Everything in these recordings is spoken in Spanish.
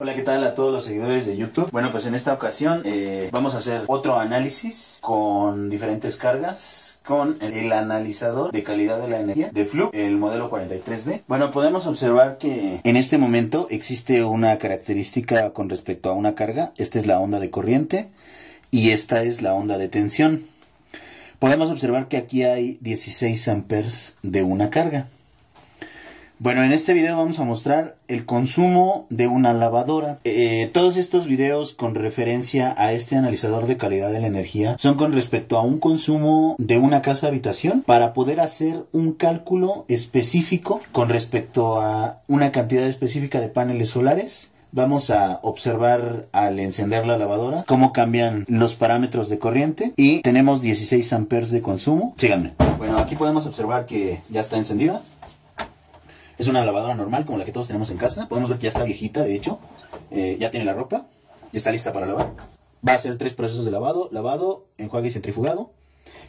Hola, ¿qué tal a todos los seguidores de YouTube? Bueno, pues en esta ocasión vamos a hacer otro análisis con diferentes cargas con el analizador de calidad de la energía de Fluke, el modelo 43B. Bueno, podemos observar que en este momento existe una característica con respecto a una carga. Esta es la onda de corriente y esta es la onda de tensión. Podemos observar que aquí hay 16 amperes de una carga. Bueno, en este video vamos a mostrar el consumo de una lavadora. Todos estos videos con referencia a este analizador de calidad de la energía son con respecto a un consumo de una casa habitación para poder hacer un cálculo específico con respecto a una cantidad específica de paneles solares. Vamos a observar al encender la lavadora cómo cambian los parámetros de corriente y tenemos 16 amperes de consumo. Síganme. Bueno, aquí podemos observar que ya está encendida. Es una lavadora normal como la que todos tenemos en casa. Podemos ver que ya está viejita, de hecho. Ya tiene la ropa. Ya está lista para lavar. Va a hacer 3 procesos de lavado. Lavado, enjuague y centrifugado.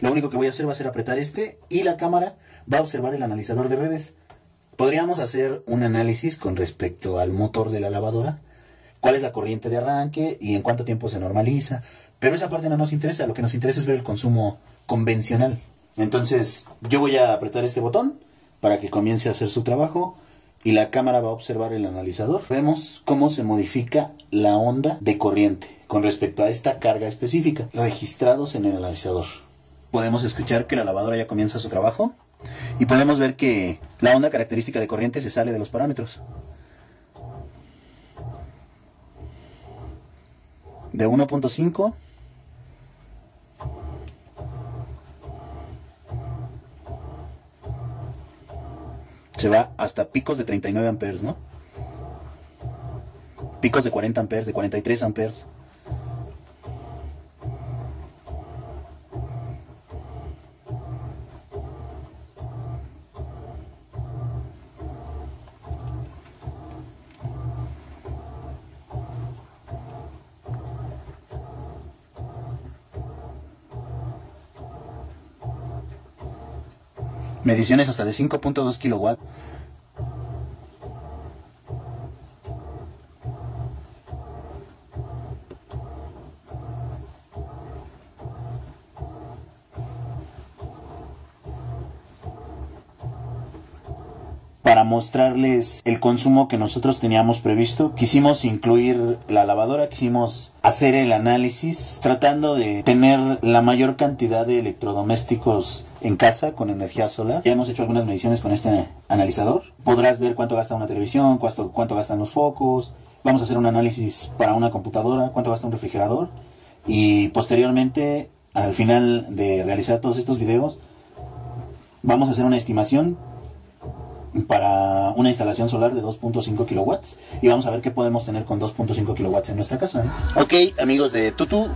Lo único que voy a hacer va a ser apretar este. Y la cámara va a observar el analizador de redes. Podríamos hacer un análisis con respecto al motor de la lavadora. Cuál es la corriente de arranque y en cuánto tiempo se normaliza. Pero esa parte no nos interesa. Lo que nos interesa es ver el consumo convencional. Entonces yo voy a apretar este botón para que comience a hacer su trabajo y la cámara va a observar el analizador. Vemos cómo se modifica la onda de corriente con respecto a esta carga específica registrados en el analizador. Podemos escuchar que la lavadora ya comienza su trabajo y podemos ver que la onda característica de corriente se sale de los parámetros. De 1.5 se va hasta picos de 39 amperes, ¿no? Picos de 40 amperes, de 43 amperes. Mediciones hasta de 5.2 kilowatts. Para mostrarles el consumo que nosotros teníamos previsto, quisimos incluir la lavadora, quisimos hacer el análisis tratando de tener la mayor cantidad de electrodomésticos en casa con energía solar. Ya hemos hecho algunas mediciones con este analizador. Podrás ver cuánto gasta una televisión, cuánto gastan los focos. Vamos a hacer un análisis para una computadora, cuánto gasta un refrigerador. Y posteriormente, al final de realizar todos estos videos, vamos a hacer una estimación para una instalación solar de 2.5 kilowatts y vamos a ver qué podemos tener con 2.5 kilowatts en nuestra casa. Ok, amigos de Tutu,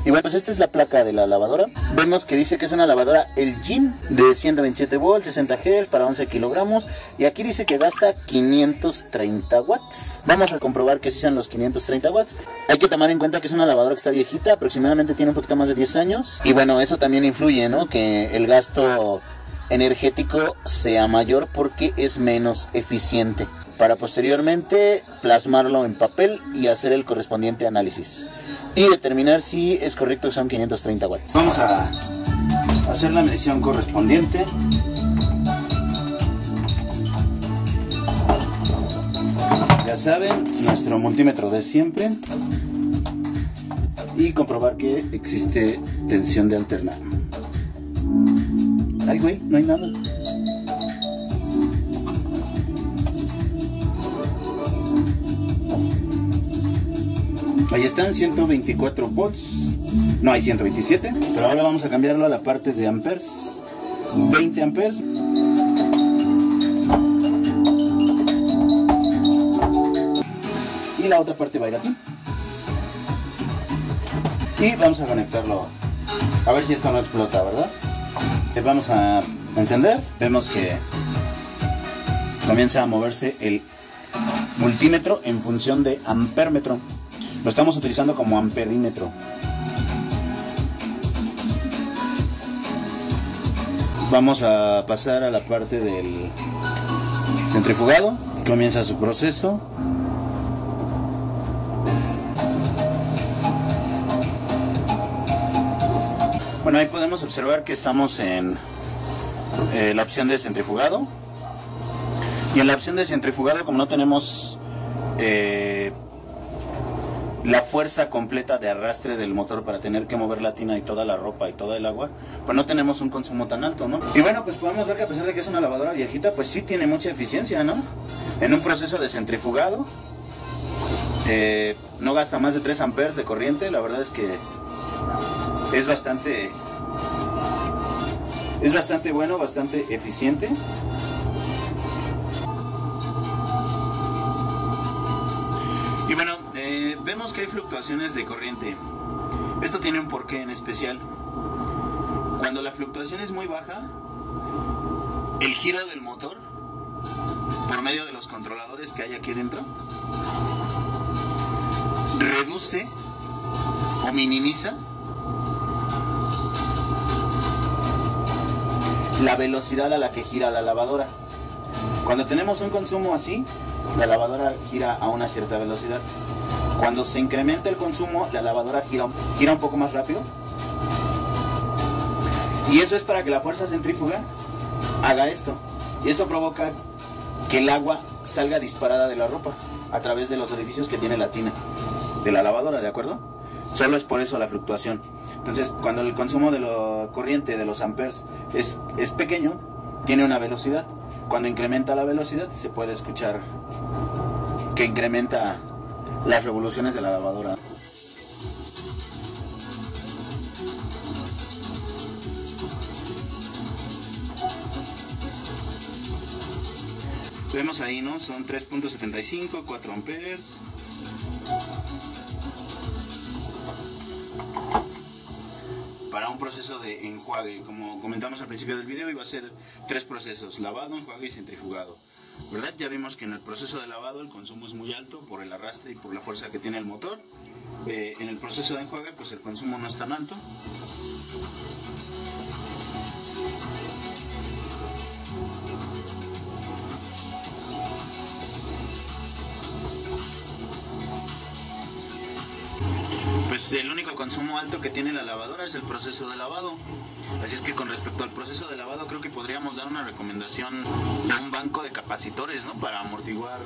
y bueno, pues esta es la placa de la lavadora. Vemos que dice que es una lavadora LG de 127 volts, 60 Hz para 11 kilogramos y aquí dice que gasta 530 watts. Vamos a comprobar que sí sean los 530 watts. Hay que tomar en cuenta que es una lavadora que está viejita, aproximadamente tiene un poquito más de 10 años y bueno, eso también influye, ¿no? Que el gasto energético sea mayor porque es menos eficiente, para posteriormente plasmarlo en papel y hacer el correspondiente análisis y determinar si es correcto que son 530 watts. Vamos a hacer la medición correspondiente. Ya saben, nuestro multímetro de siempre y comprobar que existe tensión de alternado. Ay, güey, no hay nada. Ahí están, 124 volts. No, hay 127. Pero ahora vamos a cambiarlo a la parte de amperes. 20 amperes. Y la otra parte va a ir aquí. Y vamos a conectarlo. A ver si esto no explota, ¿verdad? Vamos a encender. Vemos que comienza a moverse el multímetro en función de amperímetro. Lo estamos utilizando como amperímetro. Vamos a pasar a la parte del centrifugado. Comienza su proceso. Bueno, ahí podemos observar que estamos en la opción de centrifugado. Y en la opción de centrifugado, como no tenemos la fuerza completa de arrastre del motor para tener que mover la tina y toda la ropa y toda el agua, pues no tenemos un consumo tan alto, ¿no? Y bueno, pues podemos ver que a pesar de que es una lavadora viejita, pues sí tiene mucha eficiencia, ¿no? En un proceso de centrifugado, no gasta más de 3 amperes de corriente. La verdad es que es bastante bueno, bastante eficiente. Y bueno, vemos que hay fluctuaciones de corriente. Esto tiene un porqué en especial. Cuando la fluctuación es muy baja, el giro del motor, por medio de los controladores que hay aquí dentro, reduce o minimiza la velocidad a la que gira la lavadora. Cuando tenemos un consumo así, la lavadora gira a una cierta velocidad. Cuando se incrementa el consumo, la lavadora gira un poco más rápido. Y eso es para que la fuerza centrífuga haga esto. Y eso provoca que el agua salga disparada de la ropa a través de los orificios que tiene la tina de la lavadora, ¿de acuerdo? Solo es por eso la fluctuación. Entonces, cuando el consumo de la corriente de los amperes es pequeño, tiene una velocidad. Cuando incrementa la velocidad, se puede escuchar que incrementa las revoluciones de la lavadora. Vemos ahí, ¿no? Son 3.75, 4 amperes. Para un proceso de enjuague, como comentamos al principio del video, iba a ser 3 procesos: lavado, enjuague y centrifugado, ¿verdad? Ya vimos que en el proceso de lavado el consumo es muy alto por el arrastre y por la fuerza que tiene el motor. En el proceso de enjuague, pues el consumo no es tan alto. Pues el único consumo alto que tiene la lavadora es el proceso de lavado. Así es que con respecto al proceso de lavado, creo que podríamos dar una recomendación de un banco de capacitores, ¿no? Para amortiguar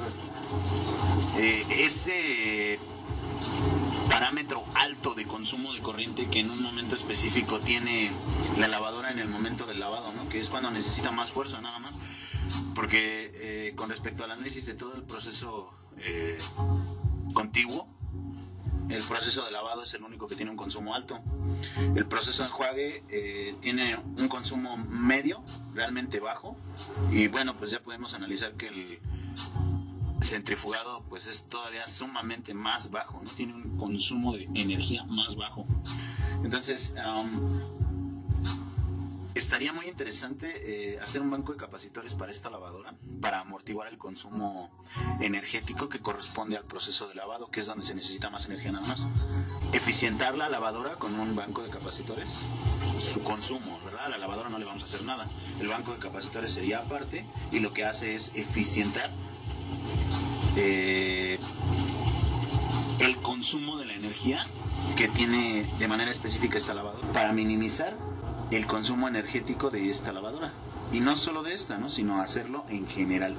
ese parámetro alto de consumo de corriente que en un momento específico tiene la lavadora en el momento del lavado, ¿no? Que es cuando necesita más fuerza, nada más. Porque con respecto al análisis de todo el proceso contiguo, el proceso de lavado es el único que tiene un consumo alto. El proceso de enjuague tiene un consumo medio, realmente bajo. Y bueno, pues ya podemos analizar que el centrifugado pues es todavía sumamente más bajo, ¿no? Tiene un consumo de energía más bajo. Entonces, estaría muy interesante hacer un banco de capacitores para esta lavadora, para amortiguar el consumo energético que corresponde al proceso de lavado, que es donde se necesita más energía nada más. Eficientar la lavadora con un banco de capacitores, su consumo, ¿verdad? A la lavadora no le vamos a hacer nada. El banco de capacitores sería aparte y lo que hace es eficientar el consumo de la energía que tiene de manera específica esta lavadora, para minimizar el consumo energético de esta lavadora. Y no solo de esta, ¿no? Sino hacerlo en general,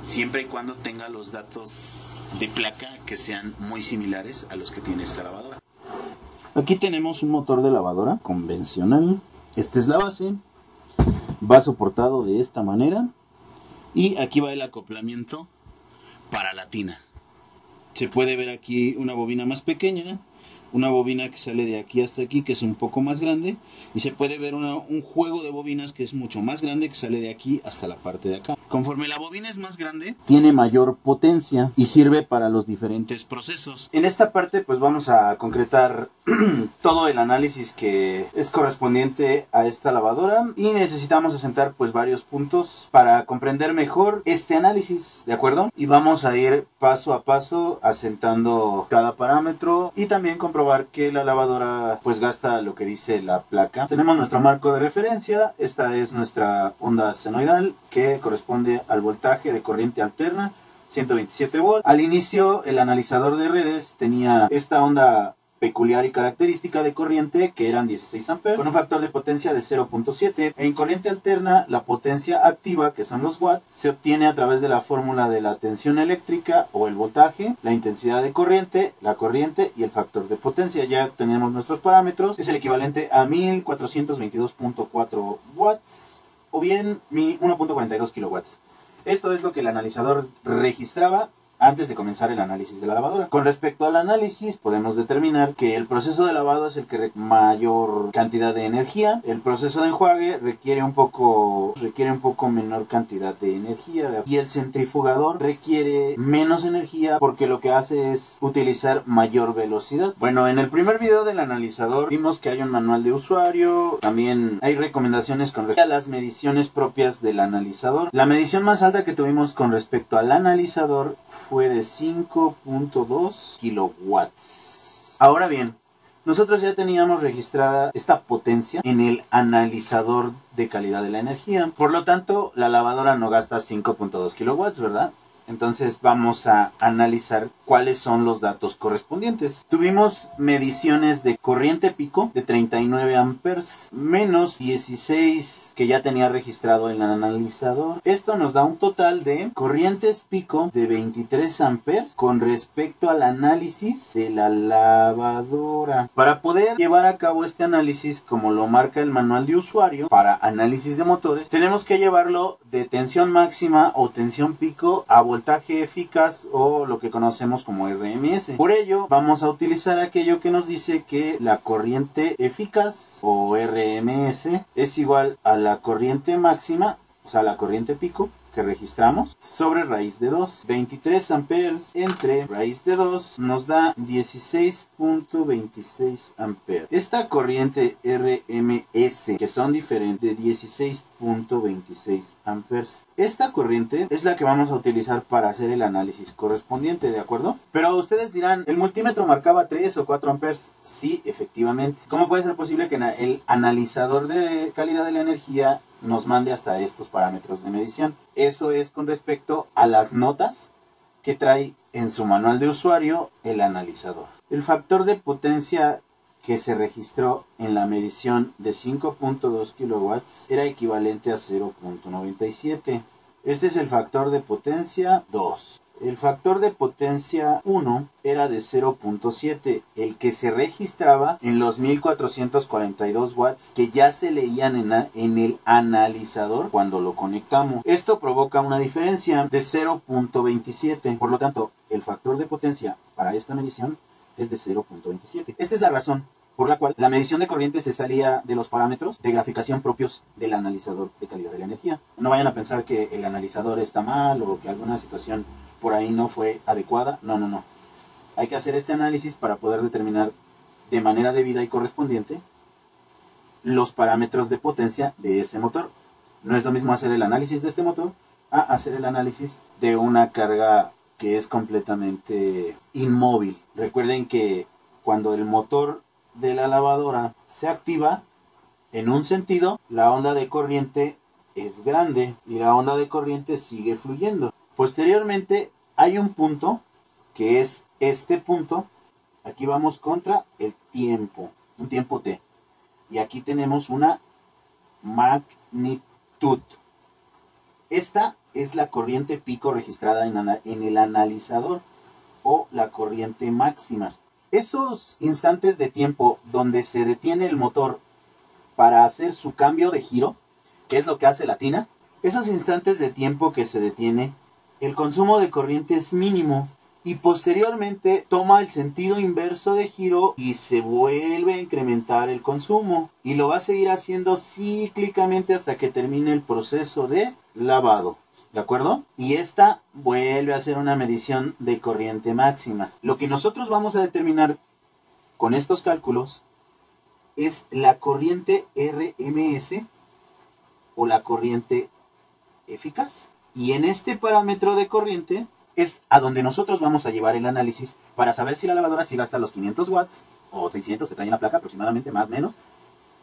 siempre y cuando tenga los datos de placa que sean muy similares a los que tiene esta lavadora. Aquí tenemos un motor de lavadora convencional. Esta es la base, va soportado de esta manera, y aquí va el acoplamiento para la tina. Se puede ver aquí una bobina más pequeña, una bobina que sale de aquí hasta aquí, que es un poco más grande, y se puede ver un juego de bobinas que es mucho más grande, que sale de aquí hasta la parte de acá. Conforme la bobina es más grande, tiene mayor potencia y sirve para los diferentes procesos. En esta parte pues vamos a concretar todo el análisis que es correspondiente a esta lavadora, y necesitamos asentar pues varios puntos para comprender mejor este análisis, ¿de acuerdo? Y vamos a ir paso a paso asentando cada parámetro y también comprobar que la lavadora pues gasta lo que dice la placa. Tenemos nuestro marco de referencia. Esta es nuestra onda senoidal, que corresponde al voltaje de corriente alterna, 127 volts. Al inicio el analizador de redes tenía esta onda peculiar y característica de corriente, que eran 16 amperes, con un factor de potencia de 0.7. En corriente alterna, la potencia activa, que son los watts, se obtiene a través de la fórmula de la tensión eléctrica o el voltaje, la intensidad de corriente, la corriente y el factor de potencia. Ya tenemos nuestros parámetros. Es el equivalente a 1422.4 watts o bien 1.42 kilowatts. Esto es lo que el analizador registraba antes de comenzar el análisis de la lavadora. Con respecto al análisis, podemos determinar que el proceso de lavado es el que requiere mayor cantidad de energía. El proceso de enjuague requiere un poco menor cantidad de energía. Y el centrifugador requiere menos energía porque lo que hace es utilizar mayor velocidad. Bueno, en el primer video del analizador vimos que hay un manual de usuario. También hay recomendaciones con respecto a las mediciones propias del analizador. La medición más alta que tuvimos con respecto al analizador fue de 5.2 kilowatts. Ahora bien, nosotros ya teníamos registrada esta potencia en el analizador de calidad de la energía. Por lo tanto, la lavadora no gasta 5.2 kilowatts, ¿verdad? Entonces vamos a analizar cuáles son los datos correspondientes. Tuvimos mediciones de corriente pico de 39 amperes menos 16 que ya tenía registrado el analizador. Esto nos da un total de corrientes pico de 23 amperes con respecto al análisis de la lavadora. Para poder llevar a cabo este análisis, como lo marca el manual de usuario para análisis de motores, tenemos que llevarlo de tensión máxima o tensión pico a voltaje eficaz o lo que conocemos como RMS. Por ello vamos a utilizar aquello que nos dice que la corriente eficaz o RMS es igual a la corriente máxima, o sea la corriente pico que registramos sobre raíz de 2. 23 amperes entre raíz de 2 nos da 16.26 amperes. Esta corriente RMS, que son diferentes, de 16.26 amperes. Esta corriente es la que vamos a utilizar para hacer el análisis correspondiente, ¿de acuerdo? Pero ustedes dirán, ¿el multímetro marcaba 3 o 4 amperes? Sí, efectivamente. ¿Cómo puede ser posible que el analizador de calidad de la energía nos mande hasta estos parámetros de medición? Eso es con respecto a las notas que trae en su manual de usuario el analizador. El factor de potencia que se registró en la medición de 5.2 kilowatts era equivalente a 0.97. Este es el factor de potencia 2. El factor de potencia 1 era de 0.7, el que se registraba en los 1442 watts que ya se leían en el analizador cuando lo conectamos. Esto provoca una diferencia de 0.27, por lo tanto el factor de potencia para esta medición es de 0.27. Esta es la razón por la cual la medición de corriente se salía de los parámetros de graficación propios del analizador de calidad de la energía. No vayan a pensar que el analizador está mal o que alguna situación por ahí no fue adecuada. No. Hay que hacer este análisis para poder determinar de manera debida y correspondiente los parámetros de potencia de ese motor. No es lo mismo hacer el análisis de este motor a hacer el análisis de una carga que es completamente inmóvil. Recuerden que cuando el motor de la lavadora se activa en un sentido, la onda de corriente es grande y la onda de corriente sigue fluyendo. Posteriormente hay un punto que es este punto. Aquí vamos contra el tiempo, un tiempo t, y aquí tenemos una magnitud. Esta es la corriente pico registrada en el analizador o la corriente máxima. Esos instantes de tiempo donde se detiene el motor para hacer su cambio de giro, que es lo que hace la tina, esos instantes de tiempo que se detiene, el consumo de corriente es mínimo y posteriormente toma el sentido inverso de giro y se vuelve a incrementar el consumo y lo va a seguir haciendo cíclicamente hasta que termine el proceso de lavado. ¿De acuerdo? Y esta vuelve a hacer una medición de corriente máxima. Lo que nosotros vamos a determinar con estos cálculos es la corriente RMS o la corriente eficaz. Y en este parámetro de corriente es a donde nosotros vamos a llevar el análisis para saber si la lavadora sí gasta los 500 watts o 600 que trae en la placa aproximadamente, más o menos,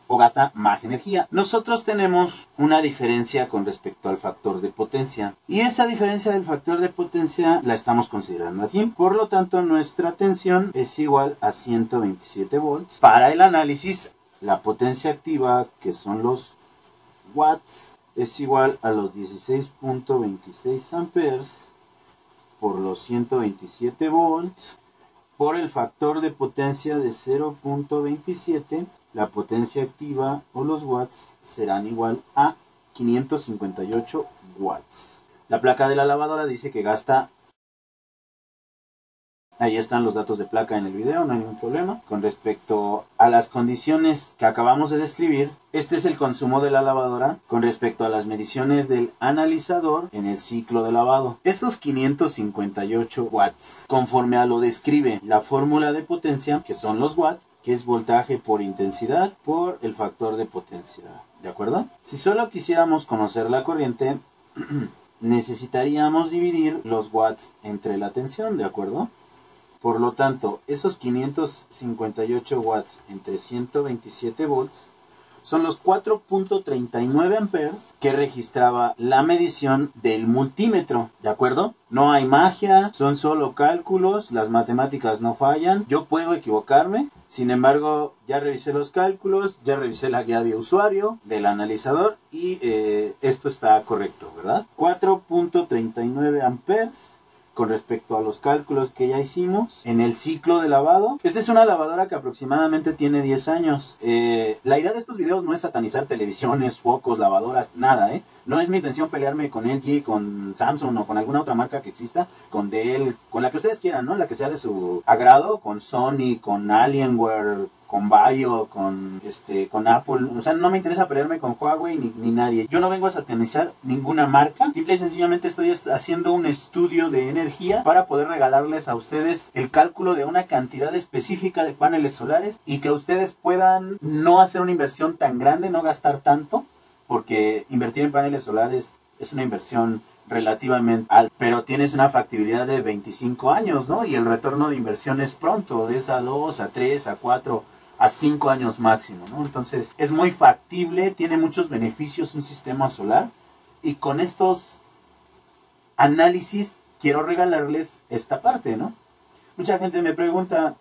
o gasta más energía. Nosotros tenemos una diferencia con respecto al factor de potencia y esa diferencia del factor de potencia la estamos considerando aquí. Por lo tanto, nuestra tensión es igual a 127 volts. Para el análisis, la potencia activa, que son los watts, es igual a los 16.26 amperes por los 127 volts por el factor de potencia de 0.27. La potencia activa o los watts serán igual a 558 watts. La placa de la lavadora dice que gasta... Ahí están los datos de placa en el video, no hay ningún problema. Con respecto a las condiciones que acabamos de describir, este es el consumo de la lavadora con respecto a las mediciones del analizador en el ciclo de lavado. Esos 558 watts, conforme a lo describe la fórmula de potencia, que son los watts, que es voltaje por intensidad por el factor de potencia. ¿De acuerdo? Si solo quisiéramos conocer la corriente, necesitaríamos dividir los watts entre la tensión, ¿de acuerdo? Por lo tanto, esos 558 watts entre 127 volts son los 4.39 amperes que registraba la medición del multímetro, ¿de acuerdo? No hay magia, son solo cálculos, las matemáticas no fallan, yo puedo equivocarme, sin embargo, ya revisé los cálculos, ya revisé la guía de usuario del analizador y esto está correcto, ¿verdad? 4.39 amperes. Con respecto a los cálculos que ya hicimos en el ciclo de lavado. Esta es una lavadora que aproximadamente tiene 10 años. La idea de estos videos no es satanizar televisiones, focos, lavadoras, nada, No es mi intención pelearme con LG, con Samsung o con alguna otra marca que exista, con Dell, con la que ustedes quieran, ¿no? La que sea de su agrado, con Sony, con Alienware, con Bayo, con Apple. O sea, no me interesa pelearme con Huawei ni nadie. Yo no vengo a satanizar ninguna marca. Simple y sencillamente estoy haciendo un estudio de energía para poder regalarles a ustedes el cálculo de una cantidad específica de paneles solares y que ustedes puedan no hacer una inversión tan grande, no gastar tanto, porque invertir en paneles solares es una inversión relativamente alta, pero tienes una factibilidad de 25 años, ¿no? Y el retorno de inversión es pronto, es a 2, a 3, a 4, a 5 años máximo, ¿no? Entonces es muy factible, tiene muchos beneficios un sistema solar y con estos análisis quiero regalarles esta parte, ¿no? Mucha gente me pregunta,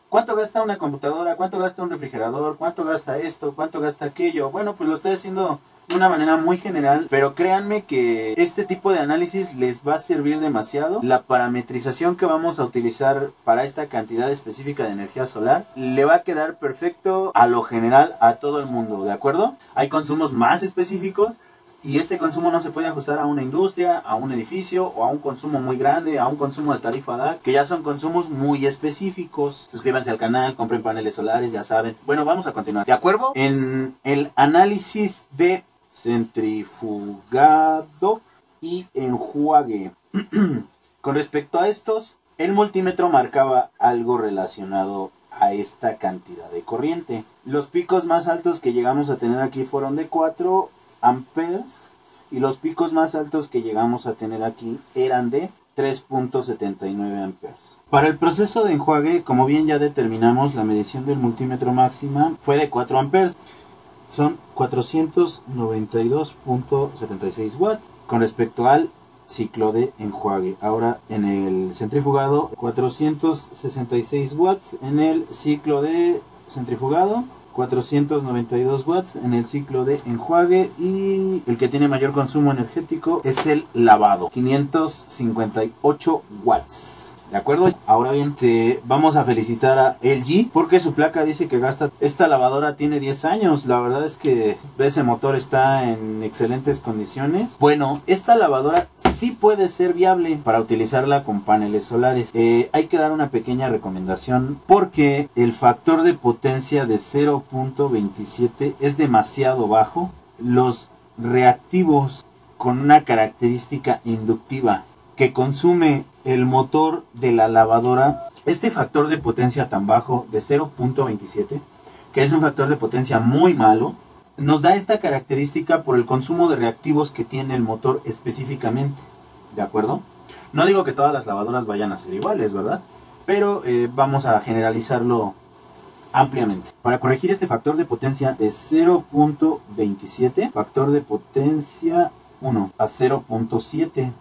¿cuánto gasta una computadora? ¿Cuánto gasta un refrigerador? ¿Cuánto gasta esto? ¿Cuánto gasta aquello? Bueno, pues lo estoy haciendo de una manera muy general, pero créanme que este tipo de análisis les va a servir demasiado. La parametrización que vamos a utilizar para esta cantidad específica de energía solar le va a quedar perfecto a lo general a todo el mundo, ¿de acuerdo? Hay consumos más específicos y este consumo no se puede ajustar a una industria, a un edificio o a un consumo muy grande, a un consumo de tarifa DAC, que ya son consumos muy específicos. Suscríbanse al canal, compren paneles solares, ya saben. Bueno, vamos a continuar. ¿De acuerdo? En el análisis de centrifugado y enjuague. Con respecto a estos, el multímetro marcaba algo relacionado a esta cantidad de corriente. Los picos más altos que llegamos a tener aquí fueron de 4 amperes y los picos más altos que llegamos a tener aquí eran de 3.79 amperes. Para el proceso de enjuague, como bien ya determinamos, la medición del multímetro máxima fue de 4 amperes. Son 492.76 watts con respecto al ciclo de enjuague. Ahora en el centrifugado 466 watts en el ciclo de centrifugado, 492 watts en el ciclo de enjuague y el que tiene mayor consumo energético es el lavado, 558 watts. ¿De acuerdo? Ahora bien, vamos a felicitar a LG porque su placa dice que gasta... Esta lavadora tiene 10 años. La verdad es que ese motor está en excelentes condiciones. Bueno, esta lavadora sí puede ser viable para utilizarla con paneles solares. Hay que dar una pequeña recomendación porque el factor de potencia de 0.27 es demasiado bajo. Los reactivos con una característica inductiva que consume el motor de la lavadora, este factor de potencia tan bajo de 0.27, que es un factor de potencia muy malo, nos da esta característica por el consumo de reactivos que tiene el motor específicamente, ¿de acuerdo? No digo que todas las lavadoras vayan a ser iguales, ¿verdad? Pero vamos a generalizarlo ampliamente. Para corregir este factor de potencia de 0.27, factor de potencia 1 a 0.7,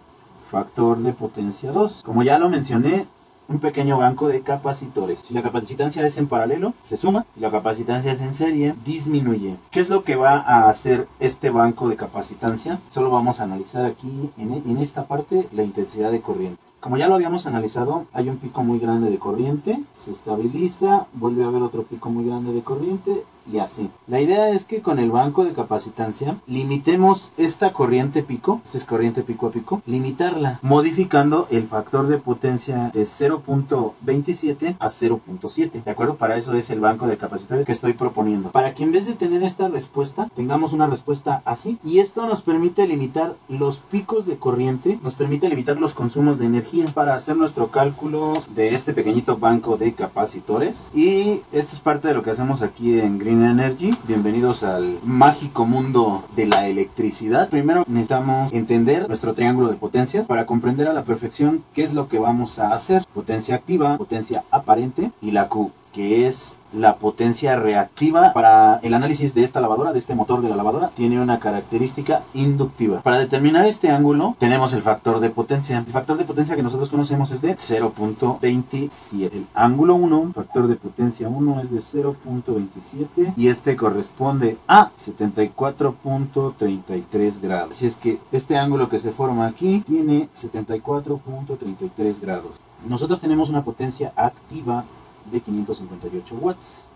factor de potencia 2. Como ya lo mencioné, un pequeño banco de capacitores. Si la capacitancia es en paralelo, se suma. Si la capacitancia es en serie, disminuye. ¿Qué es lo que va a hacer este banco de capacitancia? Solo vamos a analizar aquí en esta parte la intensidad de corriente. Como ya lo habíamos analizado, hay un pico muy grande de corriente, se estabiliza, vuelve a haber otro pico muy grande de corriente y así. La idea es que con el banco de capacitancia limitemos esta corriente pico, esta es corriente pico a pico, limitarla, modificando el factor de potencia de 0.27 a 0.7, ¿de acuerdo? Para eso es el banco de capacitores que estoy proponiendo. Para que en vez de tener esta respuesta, tengamos una respuesta así. Y esto nos permite limitar los picos de corriente, nos permite limitar los consumos de energía para hacer nuestro cálculo de este pequeñito banco de capacitores. Y esto es parte de lo que hacemos aquí en Green Energy. Bienvenidos al mágico mundo de la electricidad. Primero necesitamos entender nuestro triángulo de potencias para comprender a la perfección qué es lo que vamos a hacer. Potencia activa, potencia aparente y la Q, que es la potencia reactiva. Para el análisis de esta lavadora, de este motor de la lavadora, tiene una característica inductiva. Para determinar este ángulo tenemos el factor de potencia. El factor de potencia que nosotros conocemos es de 0.27. El ángulo 1, factor de potencia 1 es de 0.27 y este corresponde a 74.33 grados. Así es que este ángulo que se forma aquí tiene 74.33 grados. Nosotros tenemos una potencia activa de 558 watts.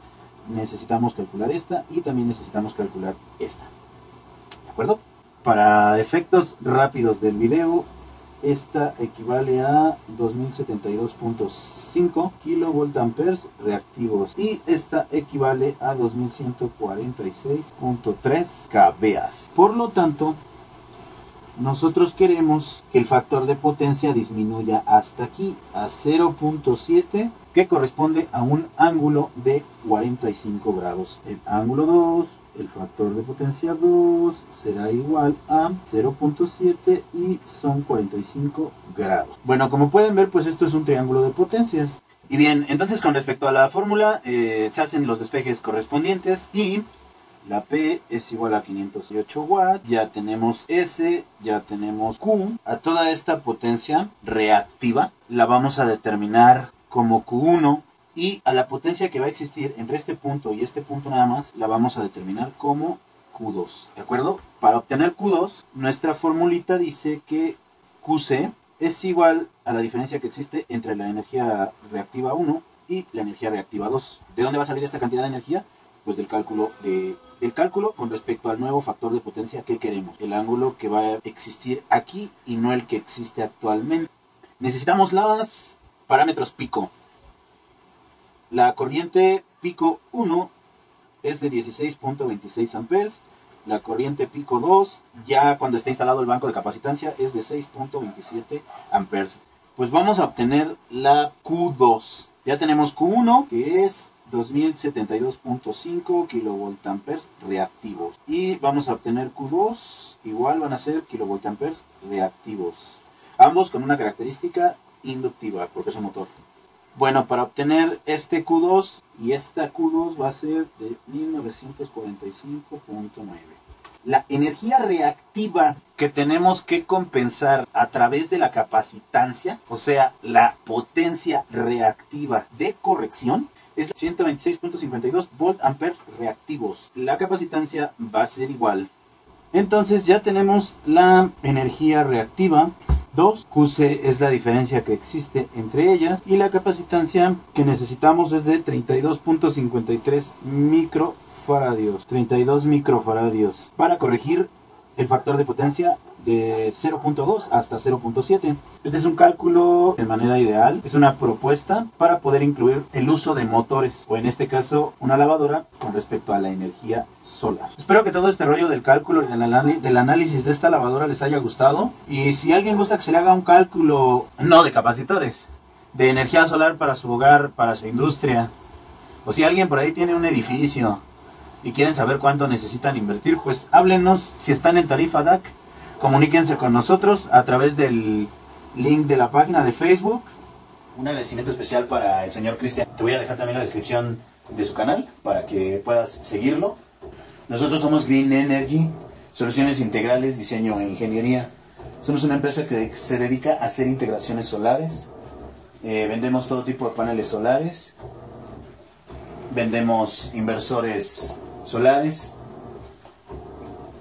Necesitamos calcular esta y también necesitamos calcular esta, ¿de acuerdo? Para efectos rápidos del video, esta equivale a 2072.5 kilovoltamperes reactivos y esta equivale a 2146.3 kVA. Por lo tanto, nosotros queremos que el factor de potencia disminuya hasta aquí, a 0.7, que corresponde a un ángulo de 45 grados. El ángulo 2, el factor de potencia 2, será igual a 0.7 y son 45 grados. Bueno, como pueden ver, pues esto es un triángulo de potencias. Y bien, entonces con respecto a la fórmula, se hacen los despejes correspondientes y la P es igual a 508 watts, ya tenemos S, ya tenemos Q. A toda esta potencia reactiva la vamos a determinar como Q1 y a la potencia que va a existir entre este punto y este punto nada más la vamos a determinar como Q2, ¿de acuerdo? Para obtener Q2, nuestra formulita dice que QC es igual a la diferencia que existe entre la energía reactiva 1 y la energía reactiva 2. ¿De dónde va a salir esta cantidad de energía? Pues del cálculo con respecto al nuevo factor de potencia que queremos, el ángulo que va a existir aquí y no el que existe actualmente. Necesitamos los parámetros pico. La corriente pico 1 es de 16.26 amperes, la corriente pico 2, ya cuando esté instalado el banco de capacitancia, es de 6.27 amperes. Pues vamos a obtener la Q2. Ya tenemos Q1, que es 2072.5 kilovoltamperes reactivos. Y vamos a obtener Q2, igual van a ser kilovoltamperes reactivos. Ambos con una característica inductiva, porque es un motor. Bueno, para obtener este Q2 y esta Q2 va a ser de 1945.9. La energía reactiva que tenemos que compensar a través de la capacitancia, o sea, la potencia reactiva de corrección, es 126.52 volt amperes reactivos. La capacitancia va a ser igual. Entonces ya tenemos la energía reactiva. 2, QC es la diferencia que existe entre ellas. Y la capacitancia que necesitamos es de 32.53 microfaradios. 32 microfaradios. Para corregir el factor de potencia de 0.2 hasta 0.7. Este es un cálculo de manera ideal, es una propuesta para poder incluir el uso de motores, o en este caso una lavadora, con respecto a la energía solar. Espero que todo este rollo del cálculo y del análisis de esta lavadora les haya gustado, y si alguien gusta que se le haga un cálculo, no de capacitores, de energía solar para su hogar, para su industria, o si alguien por ahí tiene un edificio y quieren saber cuánto necesitan invertir, pues háblenos. Si están en tarifa DAC, comuníquense con nosotros a través del link de la página de Facebook. Un agradecimiento especial para el señor Cristian. Te voy a dejar también la descripción de su canal para que puedas seguirlo. Nosotros somos Green Energy, soluciones integrales, diseño e ingeniería. Somos una empresa que se dedica a hacer integraciones solares. Vendemos todo tipo de paneles solares. Vendemos inversores solares,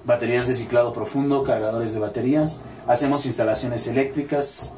baterías de ciclado profundo, cargadores de baterías. Hacemos instalaciones eléctricas,